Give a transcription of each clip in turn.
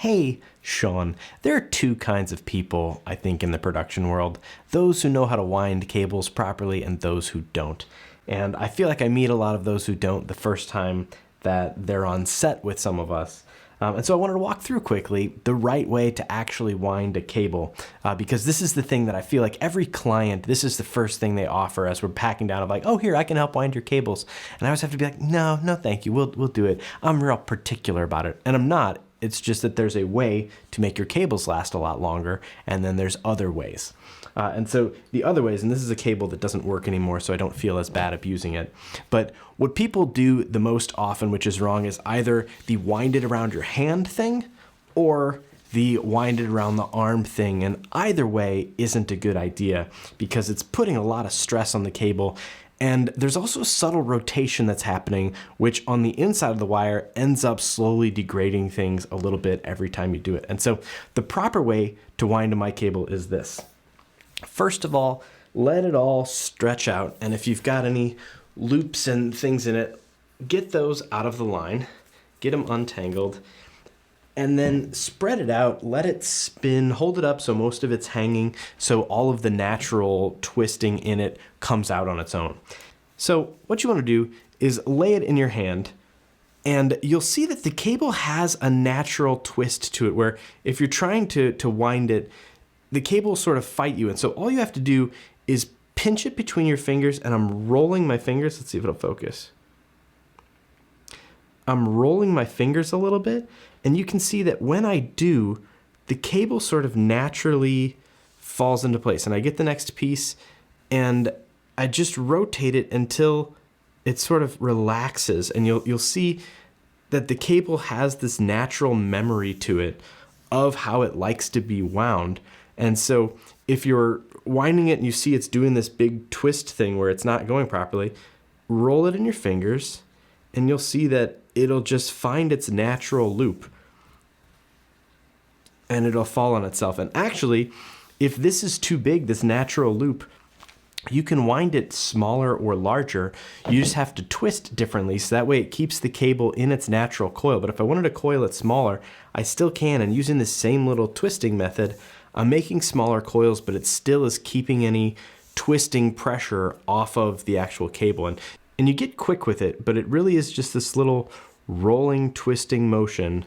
Hey, Sean, there are two kinds of people, I think, in the production world. Those who know how to wind cables properly and those who don't. And I feel like I meet a lot of those who don't the first time that they're on set with some of us. And so I wanted to walk through quickly the right way to actually wind a cable, because this is the thing that I feel like every client, this is the first thing they offer as we're packing down of like, oh, here, I can help wind your cables. And I always have to be like, no, thank you. We'll do it. I'm real particular about it. And I'm not. It's just that there's a way to make your cables last a lot longer, and then there's other ways. And so the other ways, and this is a cable that doesn't work anymore, so I don't feel as bad abusing it. But what people do the most often, which is wrong, is either the wind it around your hand thing or the wind it around the arm thing. And either way isn't a good idea because it's putting a lot of stress on the cable. And there's also a subtle rotation that's happening, which on the inside of the wire ends up slowly degrading things a little bit every time you do it. And so the proper way to wind a mic cable is this. First of all, let it all stretch out. And if you've got any loops and things in it, get those out of the line, get them untangled, and then spread it out, let it spin, hold it up so most of it's hanging, so all of the natural twisting in it comes out on its own. So what you want to do is lay it in your hand, and you'll see that the cable has a natural twist to it, where if you're trying to wind it, the cable will sort of fight you. And so all you have to do is pinch it between your fingers, and I'm rolling my fingers. Let's see if it'll focus. I'm rolling my fingers a little bit, and you can see that when I do, the cable sort of naturally falls into place. And I get the next piece, and I just rotate it until it sort of relaxes. And you'll see that the cable has this natural memory to it of how it likes to be wound. And so if you're winding it and you see it's doing this big twist thing where it's not going properly, roll it in your fingers, and you'll see that it'll just find its natural loop and it'll fall on itself. And actually, if this is too big, this natural loop, you can wind it smaller or larger. You just have to twist differently, so that way it keeps the cable in its natural coil. But if I wanted to coil it smaller, I still can. And using the same little twisting method, I'm making smaller coils, but it still is keeping any twisting pressure off of the actual cable. And you get quick with it, but it really is just this little rolling, twisting motion,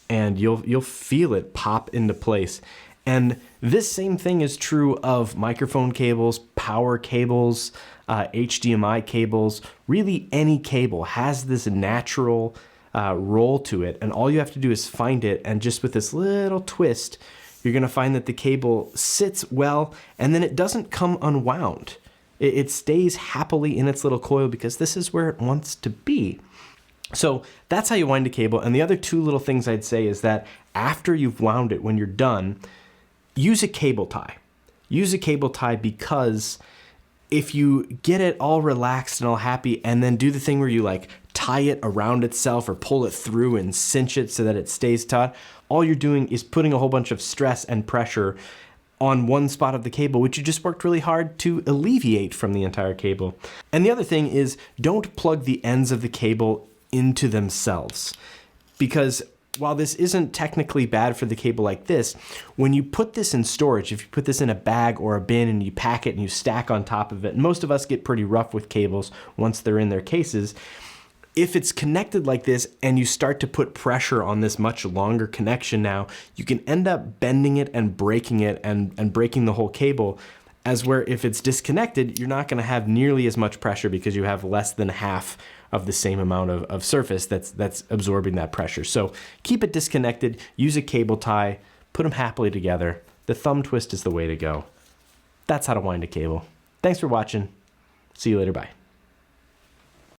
and you'll feel it pop into place. And this same thing is true of microphone cables, power cables, HDMI cables. Really, any cable has this natural roll to it, and all you have to do is find it, and just with this little twist, you're going to find that the cable sits well, and then it doesn't come unwound. It stays happily in its little coil because this is where it wants to be. So that's how you wind a cable. And the other two little things I'd say is that after you've wound it, when you're done, use a cable tie. Use a cable tie, because if you get it all relaxed and all happy and then do the thing where you like tie it around itself or pull it through and cinch it so that it stays taut, all you're doing is putting a whole bunch of stress and pressure on one spot of the cable, which you just worked really hard to alleviate from the entire cable. And the other thing is, don't plug the ends of the cable into themselves, because while this isn't technically bad for the cable like this, when you put this in storage, if you put this in a bag or a bin and you pack it and you stack on top of it, and most of us get pretty rough with cables once they're in their cases, if it's connected like this and you start to put pressure on this much longer connection now, you can end up bending it and breaking it and breaking the whole cable. As where if it's disconnected, you're not gonna have nearly as much pressure because you have less than half of the same amount of surface that's absorbing that pressure. So keep it disconnected, use a cable tie, put them happily together. The thumb twist is the way to go. That's how to wind a cable. Thanks for watching. See you later, bye.